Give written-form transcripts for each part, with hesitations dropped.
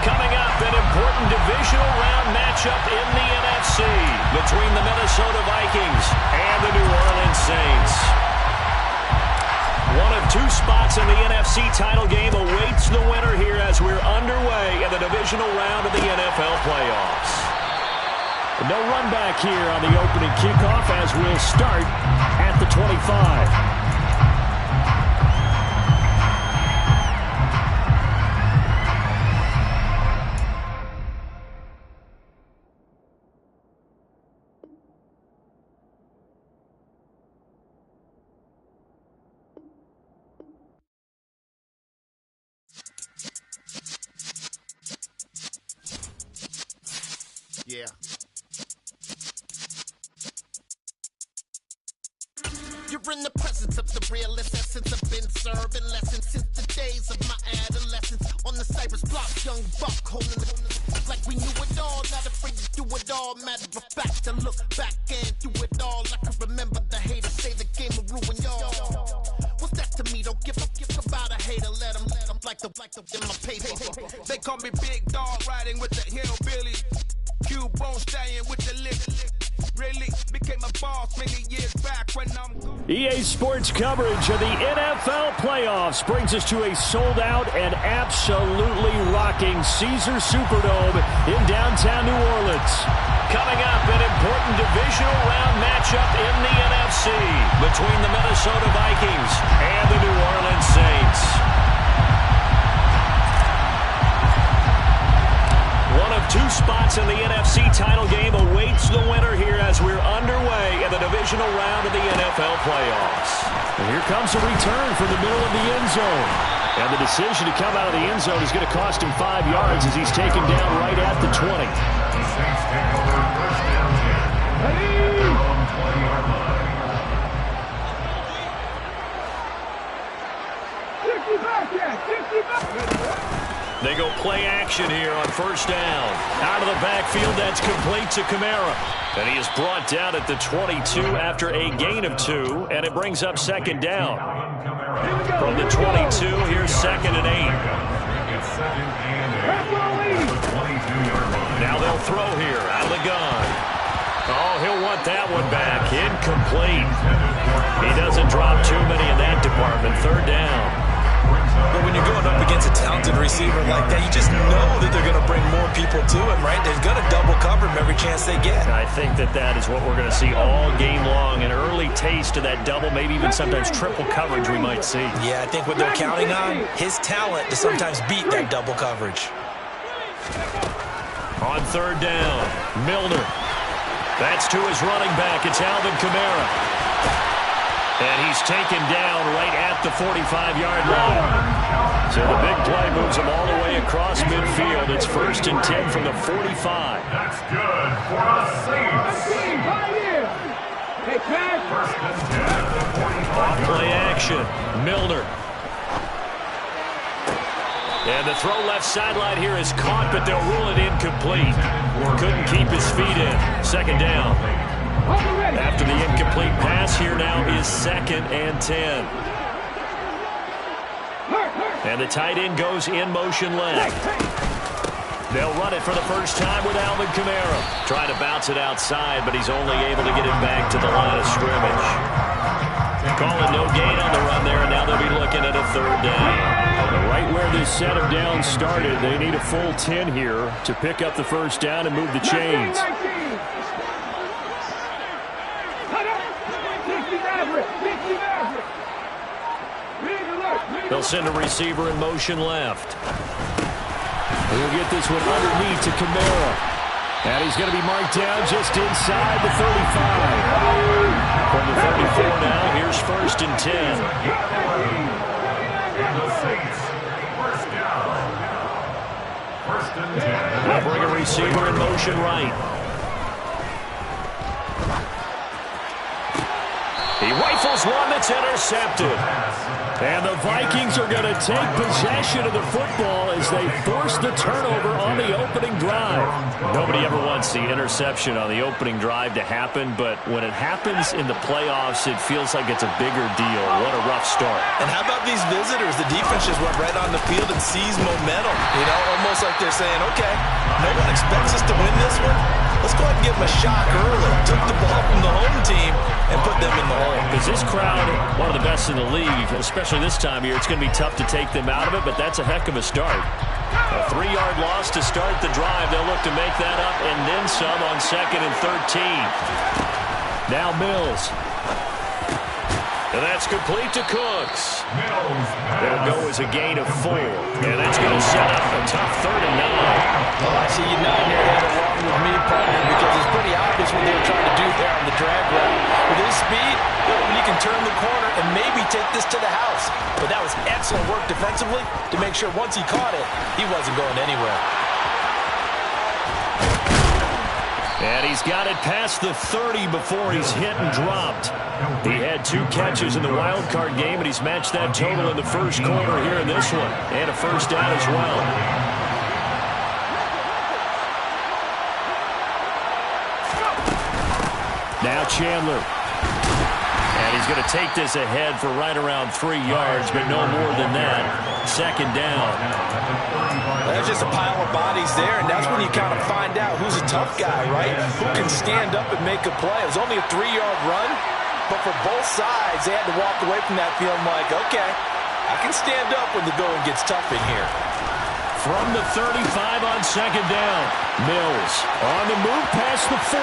Coming up, an important divisional round matchup in the NFC between the Minnesota Vikings and the New Orleans Saints. One of two spots in the NFC title game awaits the winner here as we're underway in the divisional round of the NFL playoffs. No run back here on the opening kickoff as we'll start at the 25. Yeah. You're in the presence of the realest essence. I've been serving lessons since the days of my adolescence. On the Cypress block, young buck holding the like we knew it all. Not afraid to do it all. Matter of fact, to look back and do it all. I can remember the haters say the game will ruin y'all. What's that to me? Don't give about a hater. Let them like the in my paper. They call me Big Dog, riding with the hillbilly. Cubone staying with the lick. Really became a boss many years back when I'm EA Sports coverage of the NFL playoffs brings us to a sold-out and absolutely rocking Caesars Superdome in downtown New Orleans. Coming up, an important divisional round matchup in the NFC between the Minnesota Vikings and the New Orleans Saints. One of two spots in the NFC title game awaits the winner here as we're underway in the divisional round of the NFL playoffs. And here comes a return from the middle of the end zone. And the decision to come out of the end zone is going to cost him 5 yards as he's taken down right at the 20. They go play action here on first down. Out of the backfield, that's complete to Kamara. And he is brought down at the 22 after a gain of 2, and it brings up second down. From the 22, here's 2nd and 8. Now they'll throw here out of the gun. Oh, he'll want that one back. Incomplete. He doesn't drop too many in that department. Third down. But when you're going up against a talented receiver like that, you just know that they're going to bring more people to him, right? They're going to double cover him every chance they get. I think that is what we're going to see all game long. An early taste of that double, maybe even sometimes triple coverage we might see. Yeah, I think what they're counting on, his talent to sometimes beat that double coverage. On third down, Milner. That's to his running back. It's Alvin Kamara. And he's taken down right at the 45-yard line. So the big play moves him all the way across midfield. It's 1st and 10 from the 45. That's good for the Saints. First and 10 at the 45. Off play action. Milner. And the throw left sideline here is caught, but they'll rule it incomplete. Couldn't keep his feet in. Second down. After the incomplete pass, here now is 2nd and 10. And the tight end goes in motion left. They'll run it for the first time with Alvin Kamara. Trying to bounce it outside, but he's only able to get it back to the line of scrimmage. Calling no gain on the run there, and now they'll be looking at a third down. Right where this set of downs started, they need a full 10 here to pick up the first down and move the chains. They'll send a receiver in motion left. He'll get this one underneath to Kamara. And he's going to be marked down just inside the 35. From the 34 now, here's 1st and 10. They'll bring a receiver in motion right. He rifles one that's intercepted. And the Vikings are going to take possession of the football as they force the turnover on the opening drive. Nobody ever wants the interception on the opening drive to happen, but when it happens in the playoffs, it feels like it's a bigger deal. What a rough start. And how about these visitors? The defense just went right on the field and seized momentum. You know, almost like they're saying, okay, no one expects us to win this one. Let's go ahead and give them a shock early. Took the ball from the home team and put them in the hole. Because this crowd, one of the best in the league, especially this time of year, it's going to be tough to take them out of it, but that's a heck of a start. A 3-yard loss to start the drive. They'll look to make that up and then some on 2nd and 13. Now Mills. And that's complete to Cooks. It'll go as a gain of 4. And that's going to set up a tough 3rd and 9. Well, I see you nodding your head along with me, partner, because it's pretty obvious what they were trying to do there on the drag route. With his speed, he can turn the corner and maybe take this to the house. But that was excellent work defensively to make sure once he caught it, he wasn't going anywhere. And he's got it past the 30 before he's hit and dropped. He had 2 catches in the wild card game, and he's matched that total in the first quarter here in this one. And a first down as well. Now Chandler. And he's going to take this ahead for right around 3 yards, but no more than that. 2nd down. There's just a pile of bodies there, and that's when you kind of find out who's a tough guy, right? Who can stand up and make a play. It was only a 3-yard run, but for both sides, they had to walk away from that feeling like, okay, I can stand up when the going gets tough in here. From the 35 on 2nd down. Mills on the move past the 40.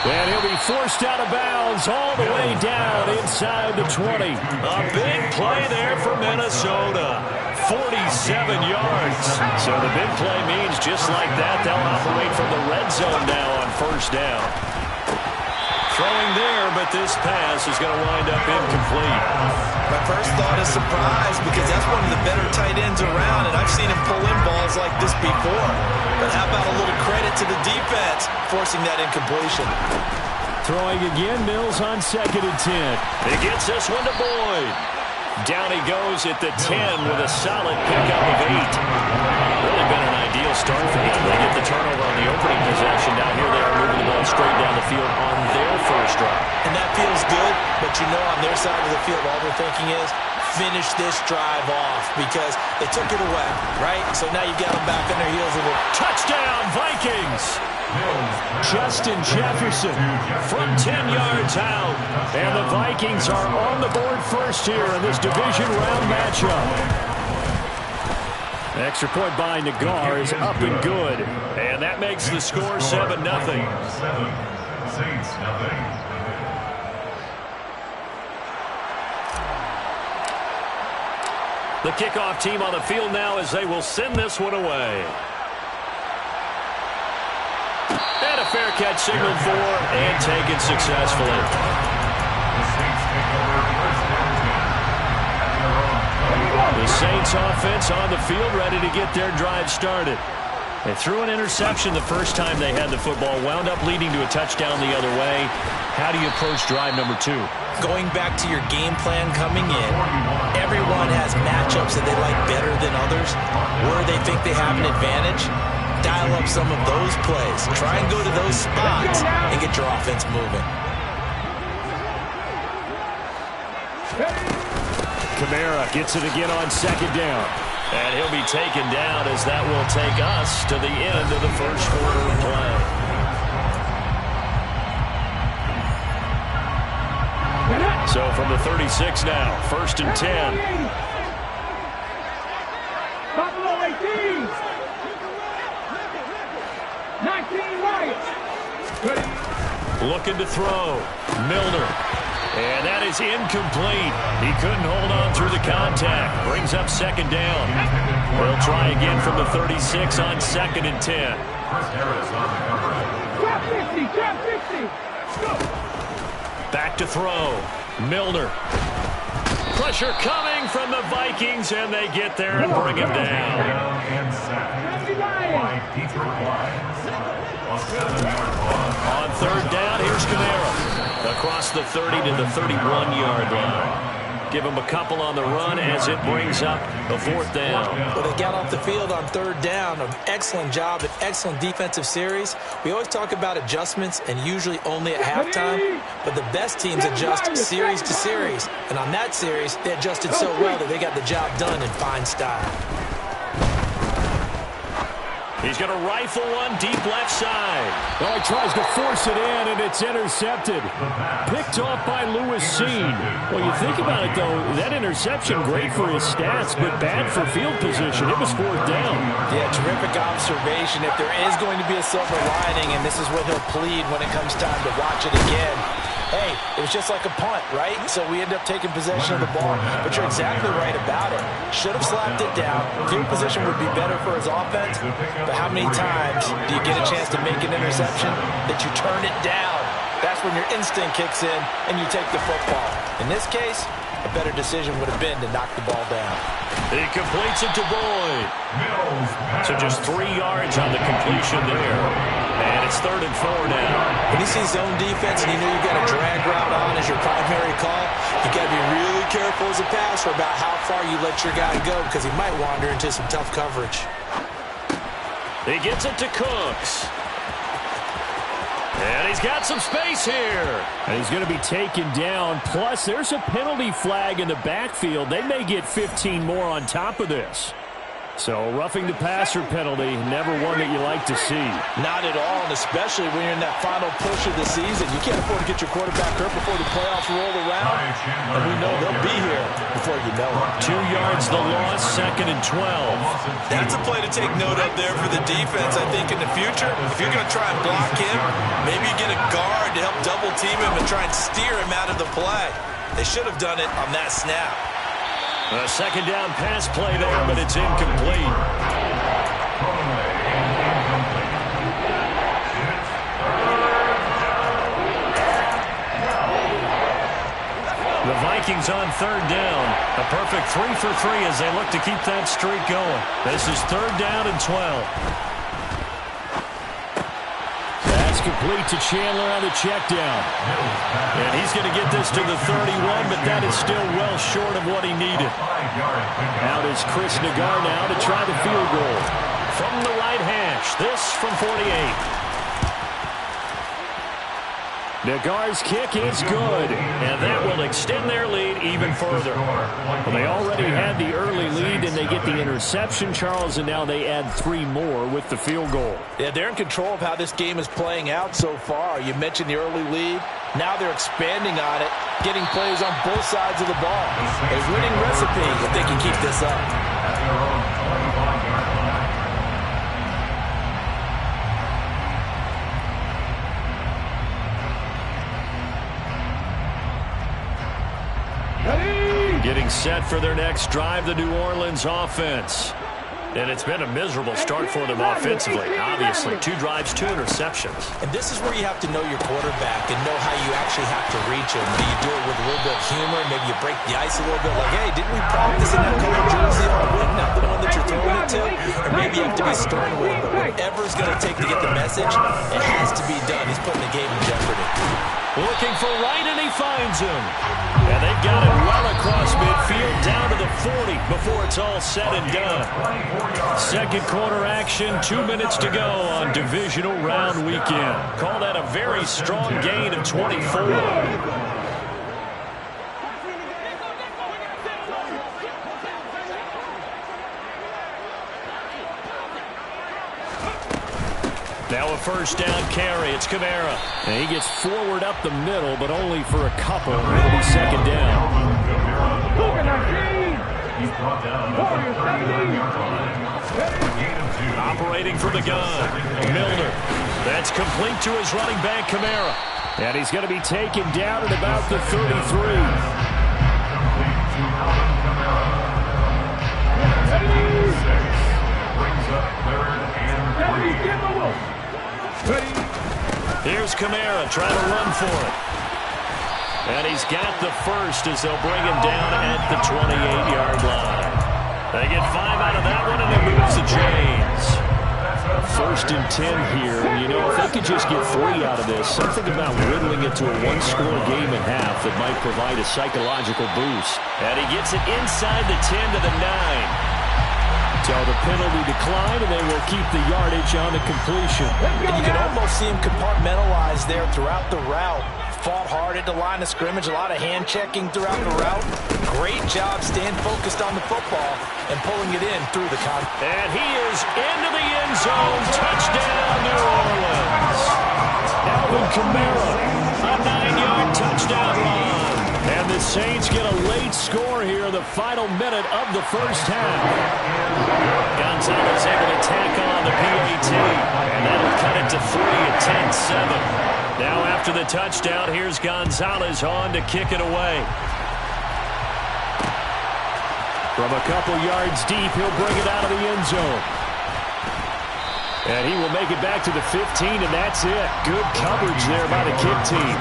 And he'll be forced out of bounds all the way down inside the 20. A big play there for Minnesota. 47 yards. So the big play means just like that, they'll operate from the red zone now on 1st down. Throwing there, but this pass is going to wind up incomplete. My first thought is surprise because that's one of the better tight ends around, and I've seen him pull in balls like this before. But how about a little credit to the defense forcing that incompletion? Throwing again, Mills on 2nd and 10. He gets this one to Boyd. Down he goes at the 10 with a solid pickup of 8. Really been an ideal start for him. They get the turnover on the opening possession. Now here they are moving the ball straight down the field on their first drive. And that feels good, but you know on their side of the field all they're thinking is finish this drive off because they took it away, right? So now you got them back on their heels. Touchdown, Vikings! Justin Jefferson from 10 yards out. And the Vikings are on the board first here in this division round matchup. Extra point by Nagar is up and good. And that makes the score 7-0. Saints, nothing. The kickoff team on the field now as they will send this one away. And a fair catch signaled for and taken successfully. The Saints offense on the field ready to get their drive started. They threw an interception the first time they had the football, wound up leading to a touchdown the other way. How do you approach drive number 2? Going back to your game plan coming in, everyone has matchups that they like better than others, where they think they have an advantage. Dial up some of those plays. Try and go to those spots and get your offense moving. Kamara gets it again on 2nd down. And he'll be taken down as that will take us to the end of the first quarter of play. So from the 36 now, 1st and 10. Buffalo 18. 19 Lions. Looking to throw. Milner. And that is incomplete. He couldn't hold on through the contact. Brings up 2nd down. They'll try again from the 36 on 2nd and 10. Trap 50, trap 50. Back to throw. Milner. Pressure coming from the Vikings, and they get there and bring him down. And sacked by Peter Wise. A 7-yard loss. On 3rd down, here's Kamara. Across the 30 to the 31-yard line. Give them a couple on the run as it brings up a 4th down. Well, they got off the field on 3rd down. An excellent job, an excellent defensive series. We always talk about adjustments and usually only at halftime, but the best teams adjust series to series. And on that series, they adjusted so well that they got the job done in fine style. He's going to rifle one deep left side. Well, he tries to force it in, and it's intercepted. Picked off by Lewis Seen. Well, you think about it, though, that interception, great for his stats, but bad for field position. It was 4th down. Yeah, terrific observation. If there is going to be a silver lining, and this is what he'll plead when it comes time to watch it again, hey, it was just like a punt, right? So we end up taking possession of the ball. But you're exactly right about it. Should have slapped it down. Field position would be better for his offense. But how many times do you get a chance to make an interception that you turn it down? That's when your instinct kicks in and you take the football. In this case, a better decision would have been to knock the ball down. He completes it to Boyd. So just 3 yards on the completion there. And it's 3rd and 4 now. When you see zone defense and you know you've got a drag route on as your primary call, you got to be really careful as a passer about how far you let your guy go because he might wander into some tough coverage. He gets it to Cooks. And he's got some space here. And he's going to be taken down. Plus, there's a penalty flag in the backfield. They may get 15 more on top of this. So, roughing the passer penalty, never one that you like to see. Not at all, and especially when you're in that final push of the season. You can't afford to get your quarterback hurt before the playoffs roll around. And we know they'll be here before you know it. 2 yards the loss, 2nd and 12. That's a play to take note of there for the defense, I think, in the future. If you're going to try and block him, maybe you get a guard to help double team him and try and steer him out of the play. They should have done it on that snap. A 2nd down pass play there, but it's incomplete. The Vikings on 3rd down. A perfect 3 for 3 as they look to keep that streak going. This is 3rd down and 12. That's complete to Chandler on the check down. And he's going to get this to the 31, but that is still well short of what he needed. Out is Chris Nagar now to try the field goal. From the right hash, this from 48. Nagar's kick is good. And that will extend their lead even further. Well, they already had the early lead, and they get the interception, Charles, and now they add 3 more with the field goal. Yeah, they're in control of how this game is playing out so far. You mentioned the early lead. Now they're expanding on it, getting plays on both sides of the ball. A winning recipe if they can keep this up. Getting set for their next drive, the New Orleans offense. And it's been a miserable start for them offensively. Obviously, 2 drives, 2 interceptions. And this is where you have to know your quarterback and know how you actually have to reach him. Do you do it with a little bit of humor? Maybe you break the ice a little bit. Like, hey, didn't we practice in that color jersey all week? Not the one that you're throwing it to? Or maybe you have to be stern with him. But whatever it's going to take to get the message, it has to be done. He's putting the game in jeopardy. Looking for Wright, and he finds him. And they've got it well across midfield, down to the 40 before it's all said and done. 2nd quarter action, 2 minutes to go on divisional round weekend. Call that a very strong gain of 24. Now a 1st down carry. It's Kamara. And he gets forward up the middle, but only for a couple. It'll be 2nd down. Operating from the gun. Milner. That's complete to his running back, Kamara. And he's going to be taken down at about the 33. Here's Kamara trying to run for it. And he's got the first as they'll bring him down at the 28-yard line. They get 5 out of that one, and it moves the chains. 1st and 10 here. And, you know, if they could just get 3 out of this, something about whittling it to a one-score game at half that might provide a psychological boost. And he gets it inside the 10 to the 9. So the penalty declined, and they will keep the yardage on the completion. And you can almost see him compartmentalize there throughout the route. Fought hard at the line of scrimmage, a lot of hand-checking throughout the route. Great job staying focused on the football and pulling it in through the contact. And he is into the end zone. Touchdown, New Orleans. Alvin Kamara, a 9-yard touchdown run. And the Saints get a late score here in the final minute of the first half. Gonzalez able to tack on the PAT, and that'll cut it to 3 at 10-7. Now after the touchdown, here's Gonzalez on to kick it away. From a couple yards deep, he'll bring it out of the end zone. And he will make it back to the 15, and that's it. Good coverage there by the kick team.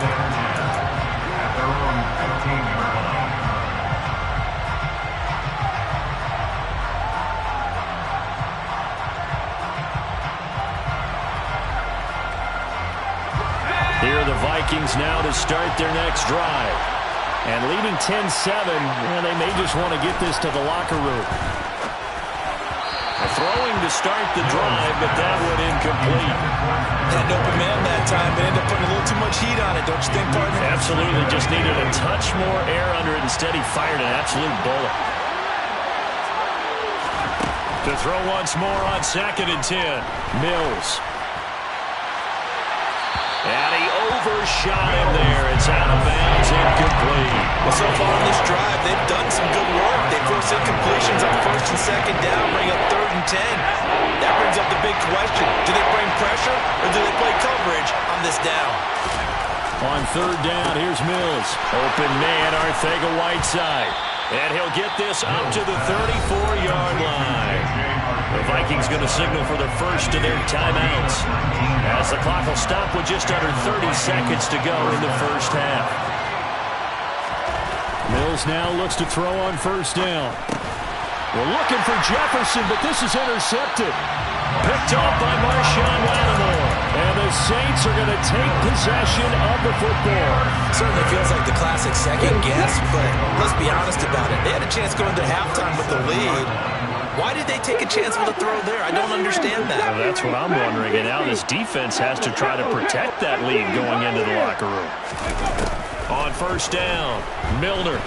Here are the Vikings now to start their next drive. And leading 10-7, they may just want to get this to the locker room. Throwing to start the drive, but that one incomplete. Had an open man that time, but ended up putting a little too much heat on it, don't you think, partner? Absolutely, just needed a touch more air under it. Instead, he fired an absolute bullet. To throw once more on 2nd and 10. Mills. And he overshot him there. It's out of bounds, incomplete. Well, so far on this drive, they've done some good work. They force incompletions on 1st and 2nd down, bring up 3rd and 10. That brings up the big question. Do they bring pressure, or do they play coverage on this down? On 3rd down, here's Mills. Open man, Arcega-Whiteside. And he'll get this up to the 34-yard line. The Vikings going to signal for the first of their timeouts, as the clock will stop with just under 30 seconds to go in the first half. Mills now looks to throw on 1st down. We're looking for Jefferson, but this is intercepted. Picked off by Marshawn Lattimore. And the Saints are going to take possession of the football. Certainly feels like the classic second guess, but let's be honest about it. They had a chance going to halftime with the lead. Why did they take a chance with a throw there? I don't understand that. Well, that's what I'm wondering. And now this defense has to try to protect that lead going into the locker room. On 1st down, Milner.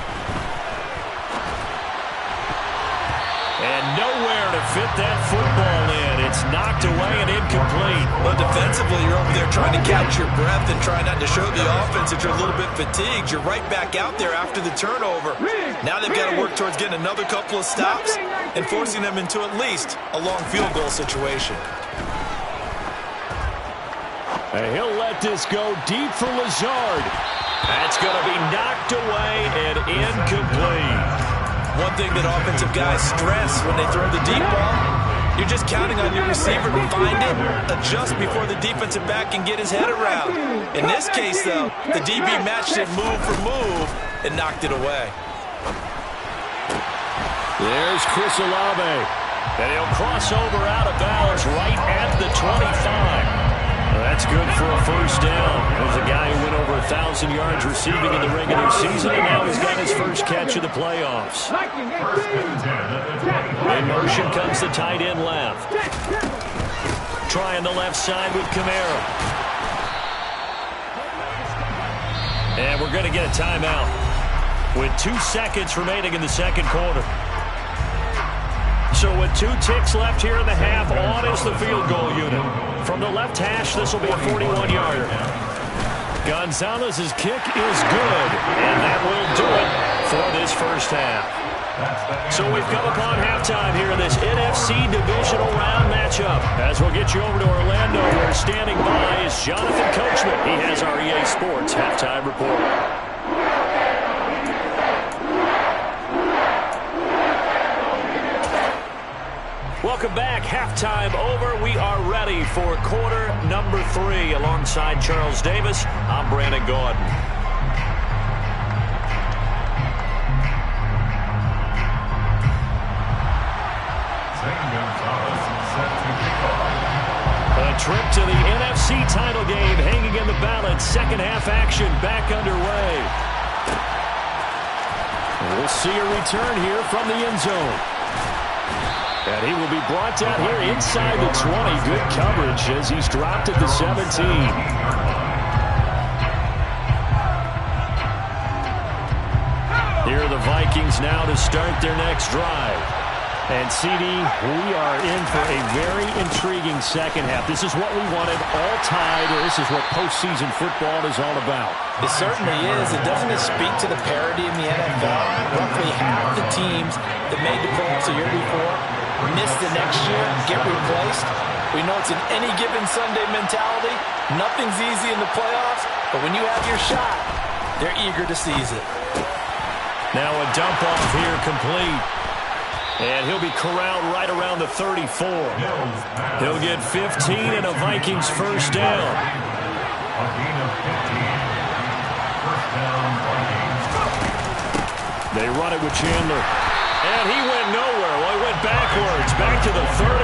And nowhere to fit that football in. It's knocked away and incomplete. Well, defensively, you're over there trying to catch your breath and try not to show the offense that you're a little bit fatigued. You're right back out there after the turnover. Now they've got to work towards getting another couple of stops and forcing them into at least a long field goal situation. And he'll let this go deep for Lazard. That's going to be knocked away and incomplete. One thing that offensive guys stress when they throw the deep ball, you're just counting on your receiver to find it, adjust before the defensive back can get his head around. In this case, though, the DB matched it move for move and knocked it away. There's Chris Olave. And he'll cross over out of bounds right at the 25. Well, that's good for a 1st down. There's a guy who went over 1,000 yards receiving in the regular season, and now he's got his first catch of the playoffs. In motion comes the tight end left. Trying the left side with Kamara. And we're going to get a timeout with 2 seconds remaining in the 2nd quarter. So with 2 ticks left here in the half, on is the field goal unit. From the left hash, this will be a 41-yarder. Gonzalez's kick is good, and that will do it for this first half. So we've come upon halftime here in this NFC Divisional Round matchup. As we'll get you over to Orlando, where standing by is Jonathan Coachman. He has our EA Sports halftime report. Welcome back. Halftime over. We are ready for quarter number 3. Alongside Charles Davis, I'm Brandon Gordon. A trip to the NFC title game hanging in the balance. Second half action back underway. We'll see a return here from the end zone. And he will be brought down here inside the 20. Good coverage as he's dropped at the 17. Here are the Vikings now to start their next drive. And, CD, we are in for a very intriguing second half. This is what we wanted, all tied, or this is what postseason football is all about. It certainly is. And doesn't it speak to the parity in the NFL? Roughly half the teams that made the playoffs a year before miss the next year, get replaced. We know it's an any given Sunday mentality. Nothing's easy in the playoffs, but when you have your shot, they're eager to seize it. Now a dump off here complete. And he'll be corralled right around the 34. He'll get 15 and a Vikings first down. A gain of 15. First down, Vikings. They run it with Chandler. And he went nowhere. Well, he went backwards, back to the 33.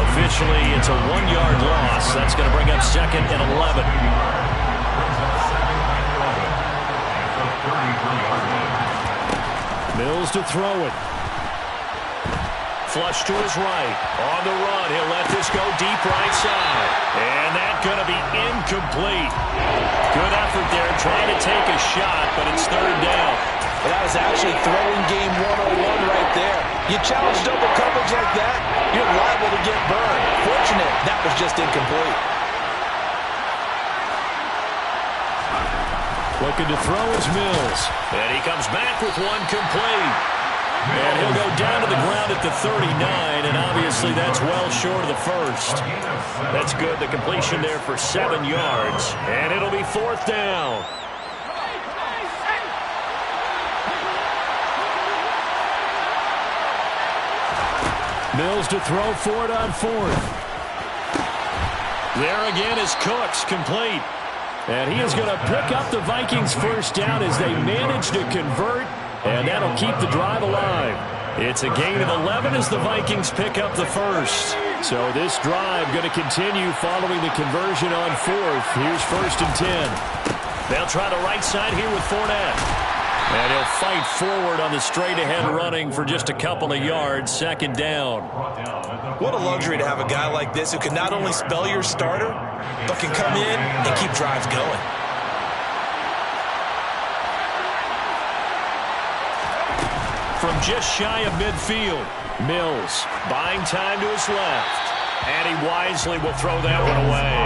Officially, it's a 1-yard loss. That's going to bring up second and 11. Mills to throw it. Flush to his right. On the run, he'll let this go deep right side. And that's going to be incomplete. Good effort there, trying to take a shot, but it's third down. Well, that was actually throwing game 101 right there. You challenge double coverage like that, you're liable to get burned. Fortunate, that was just incomplete. Looking to throw is Mills. And he comes back with one complete. And he'll go down to the ground at the 39, and obviously that's well short of the first. That's good. The completion there for 7 yards, and it'll be fourth down. Mills to throw for it on fourth. There again is Cooks, complete. And he is going to pick up the Vikings first down as they manage to convert. And that'll keep the drive alive. It's a gain of 11 as the Vikings pick up the first. So this drive going to continue following the conversion on fourth. Here's first and 10. They'll try the right side here with Fournette. And he'll fight forward on the straight-ahead running for just a couple of yards. Second down. What a luxury to have a guy like this who can not only spell your starter, but can come in and keep drives going. From just shy of midfield, Mills buying time to his left. And he wisely will throw that one away.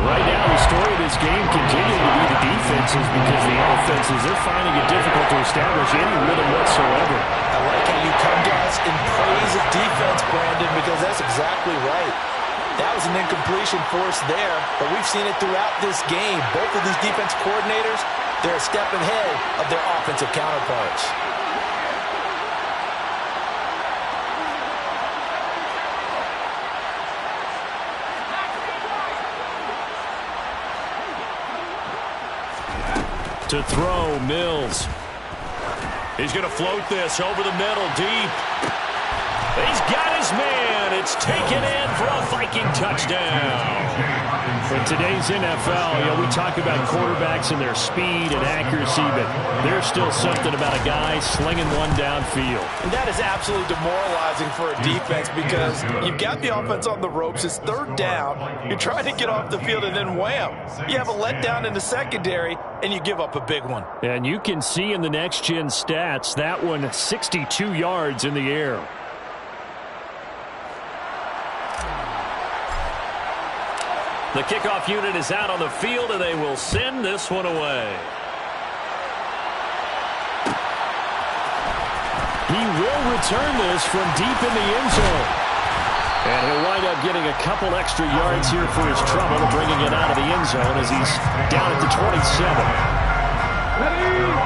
Right now, the story of this game continuing to be the defenses because the offenses, they're finding it difficult to establish any rhythm whatsoever. I like how you come to us in praise of defense, Brandon, because that's exactly right. That was an incompletion force there, but we've seen it throughout this game. Both of these defense coordinators, they're a step ahead of their offensive counterparts. To throw, Mills. He's going to float this over the middle, deep. He's got his man. It's taken in for a Viking touchdown. In today's NFL, we talk about quarterbacks and their speed and accuracy, but there's still something about a guy slinging one downfield. And that is absolutely demoralizing for a defense because you've got the offense on the ropes. It's third down. You're trying to get off the field, and then wham, you have a letdown in the secondary, and you give up a big one. And you can see in the next-gen stats, that one 62 yards in the air. The kickoff unit is out on the field, and they will send this one away. He will return this from deep in the end zone. And he'll wind up getting a couple extra yards here for his trouble, bringing it out of the end zone as he's down at the 27.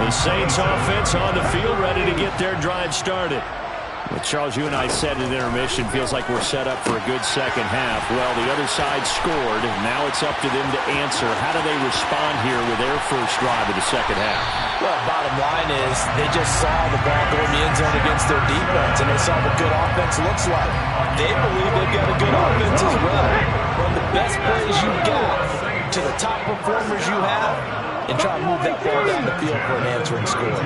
The Saints offense on the field, ready to get their drive started. Well, Charles, you and I said at intermission, feels like we're set up for a good second half. Well, the other side scored, and now it's up to them to answer. How do they respond here with their first drive of the second half? Well, bottom line is they just saw the ball go in the end zone against their defense, and they saw what good offense looks like. They believe they've got a good offense as well. best plays you got to the top performers you have and try to move that ball down the field for an answering score.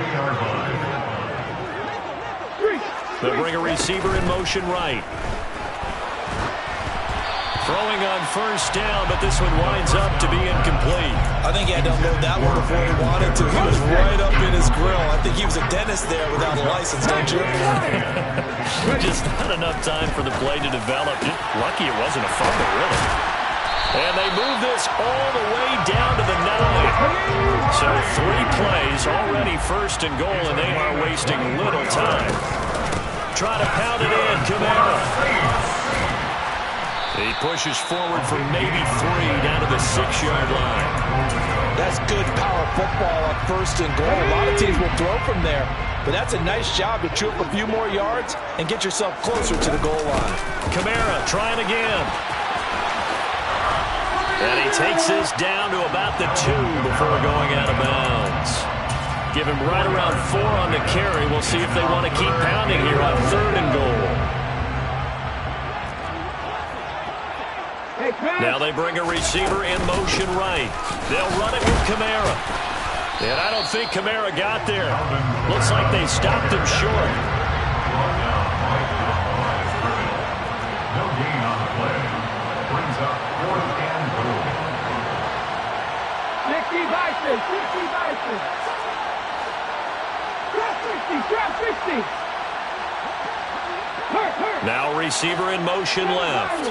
They'll bring a receiver in motion right. Throwing on first down, but this one winds up to be incomplete. I think he had to unload that one before he wanted to. He was right up in his grill. I think he was a dentist there without a license, don't you? Just not enough time for the play to develop. Just lucky it wasn't a fumble, really. And they move this all the way down to the 9. So 3 plays, already first and goal, and they are wasting little time. Try to pound it in, Kamara. He pushes forward for maybe 3 down to the 6-yard line. That's good power football on first and goal. A lot of teams will throw from there, but that's a nice job to chew up a few more yards and get yourself closer to the goal line. Kamara trying again. And he takes this down to about the 2 before going out of bounds. Give him right around 4 on the carry. We'll see if they want to keep pounding here on 3rd and goal. Now they bring a receiver in motion right. They'll run it with Kamara. And I don't think Kamara got there. Looks like they stopped him short. No gain on the play. Brings up 4th and goal. 60 Vikes, 60 Vikes. Drop 60. Hurt. Now receiver in motion left.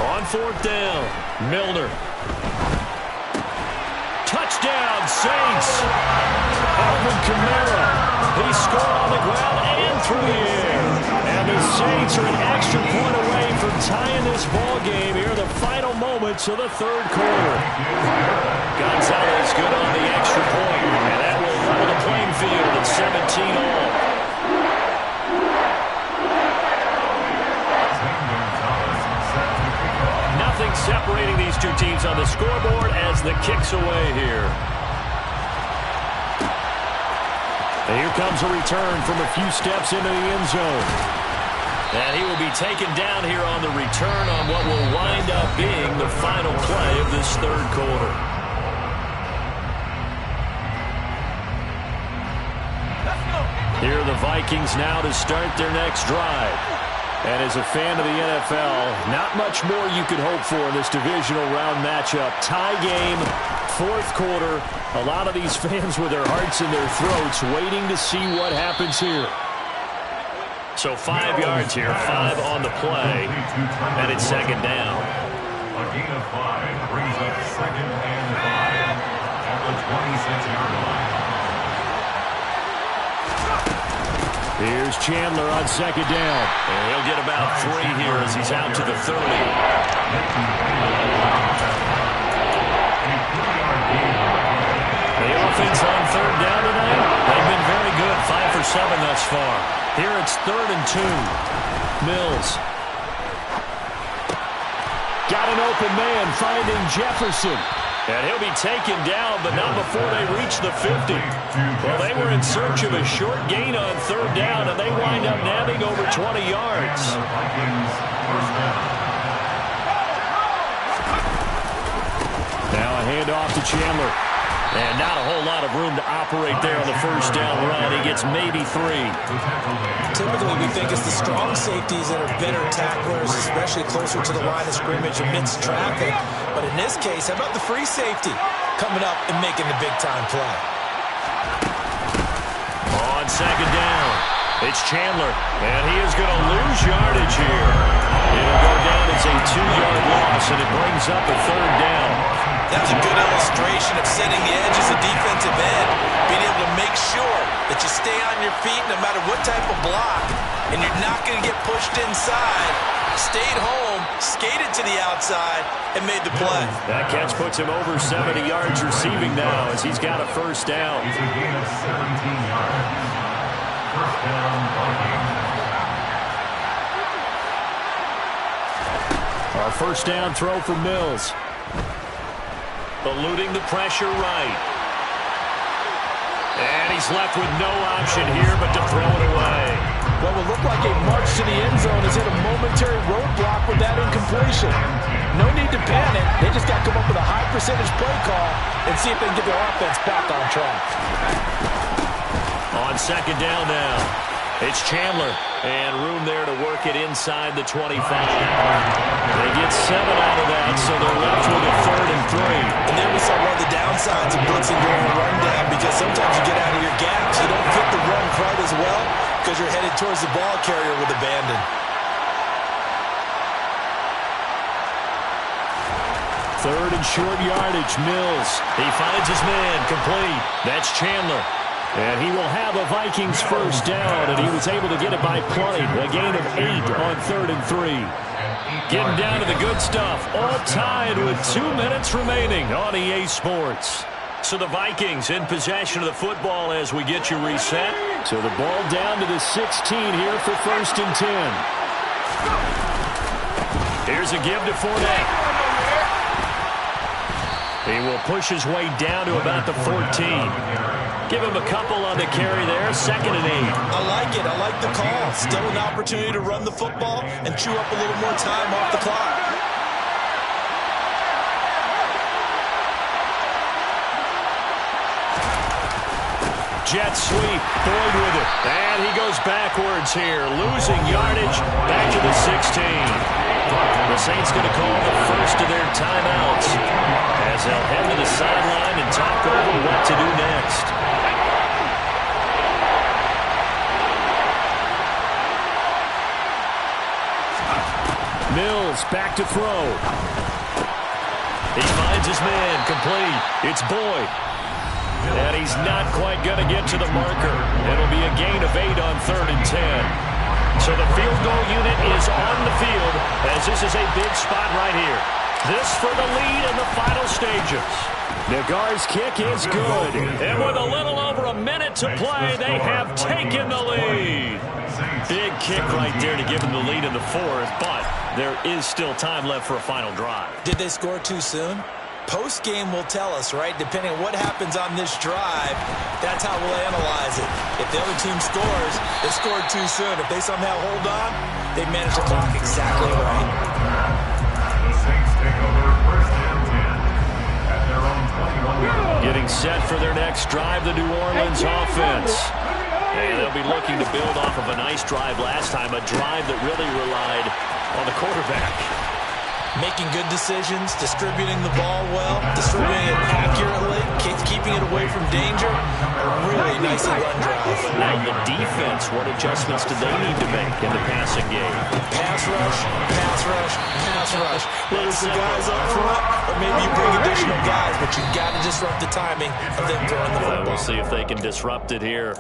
On 4th down, Milner. Touchdown, Saints. Alvin Kamara. He scored on the ground and through the air. And the Saints are an extra point away from tying this ball game here, the final moments of the 3rd quarter. Gonzalez good on the extra point, and that will level the playing field at 17 all. Nothing separating these two teams on the scoreboard as the kick's away here. And here comes a return from a few steps into the end zone. And he will be taken down here on the return on what will wind up being the final play of this 3rd quarter. Here are the Vikings now to start their next drive. And as a fan of the NFL, not much more you could hope for in this divisional round matchup. Tie game, 4th quarter. A lot of these fans with their hearts in their throats waiting to see what happens here. So 5 yards here, 5 on the play, and it's 2nd down. A gain of 5 brings up 2nd and 5 at the 26-yard line. Here's Chandler on 2nd down. And he'll get about 3 here as he's out to the 30. The offense on 3rd down tonight, they've been very good, 5 for 7 thus far. Here it's 3rd and 2. Mills. Got an open man finding Jefferson. And he'll be taken down, but not before they reach the 50. Well, they were in search of a short gain on 3rd down, and they wind up nabbing over 20 yards. Now a handoff to Chandler. And not a whole lot of room to operate there on the 1st down run. He gets maybe 3. Typically, we think it's the strong safeties that are better tacklers, especially closer to the line of scrimmage amidst traffic. But in this case, how about the free safety coming up and making the big-time play? On 2nd down, it's Chandler, and he is going to lose yardage here. It'll go down as a 2-yard loss, and it brings up a 3rd down. That's a good illustration of setting the edge as a defensive end, being able to make sure that you stay on your feet no matter what type of block, and you're not going to get pushed inside. Stayed home, skated to the outside, and made the play. That catch puts him over 70 yards receiving now as he's got a 1st down. It's a gain of 17 yards. 1st down, Vikings. Our 1st down throw for Mills. Eluding the pressure right. And he's left with no option here but to throw it away. What will look like a march to the end zone has hit a momentary roadblock with that completion. No need to panic. They just got to come up with a high percentage play call and see if they can get their offense back on track. On second down now, it's Chandler, and room there to work it inside the 25. They get 7 out of that, so they're left with a 3rd and 3. And there we saw one of the downsides of blitzing during a rundown, because sometimes you get out of your gaps. You don't fit the run quite as well because you're headed towards the ball carrier with abandon. 3rd and short yardage, Mills. He finds his man, complete. That's Chandler. And he will have a Vikings first down, and he was able to get it by play. A gain of 8 on 3rd and 3. Getting down to the good stuff. All tied with 2 minutes remaining on EA Sports. So the Vikings in possession of the football as we get you reset. So the ball down to the 16 here for 1st and 10. Here's a give to Fournette. He will push his way down to about the 14. Give him a couple on the carry there. 2nd and 8. I like it. I like the call. Still an opportunity to run the football and chew up a little more time off the clock. Jet sweep. Boyd with it. And he goes backwards here. Losing yardage. Back to the 16. The Saints going to call the first of their timeouts as they'll head to the sideline and talk over what to do next. Mills back to throw. He finds his man, complete. It's Boyd. And he's not quite going to get to the marker. It'll be a gain of 8 on 3rd and 10. So the field goal unit is on the field as this is a big spot right here. This for the lead in the final stages. Nagar's kick is good. And with a little over a minute to play, they have taken the lead. Big kick right there to give them the lead in the 4th, but there is still time left for a final drive. Did they score too soon? Post-game will tell us, right? Depending on what happens on this drive, that's how we'll analyze it. If the other team scores, they scored too soon. If they somehow hold on, they manage the clock exactly right. The Saints take over 1st and 10 at their own 21. Getting set for their next drive, the New Orleans offense. And they'll be looking to build off of a nice drive last time, a drive that really relied on the quarterback. Making good decisions, distributing the ball well, distributing it accurately, keeping it away from danger. A really nicely run drive. Now the defense, what adjustments do they need to make in the passing game? Pass rush, pass rush, pass rush. Whether it's the guys up front, or maybe you bring additional guys, but you've got to disrupt the timing of them throwing the football. We'll see if they can disrupt it here.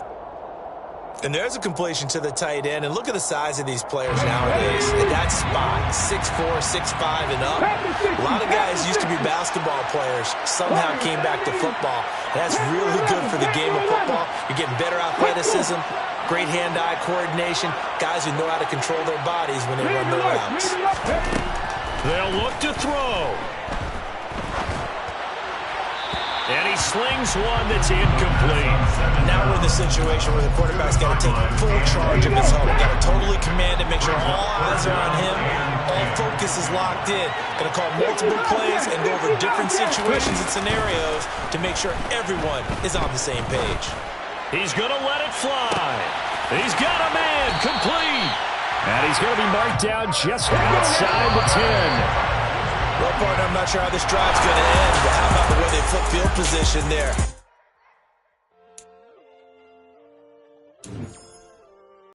And there's a completion to the tight end. And look at the size of these players nowadays. At that spot, 6'4", 6'5", and up. A lot of guys used to be basketball players, somehow came back to football. And that's really good for the game of football. You're getting better athleticism, great hand-eye coordination, guys who know how to control their bodies when they run their routes. They'll look to throw. And he slings one that's incomplete. Now we're in the situation where the quarterback's got to take full charge of his home. Got to totally command it, make sure all eyes are on him. All focus is locked in. Got to call multiple plays and go over different situations and scenarios to make sure everyone is on the same page. He's going to let it fly. He's got a man, complete. And he's going to be marked down just outside the 10. Well, partner, I'm not sure how this drive's going to end, but how about the way they flip field position there?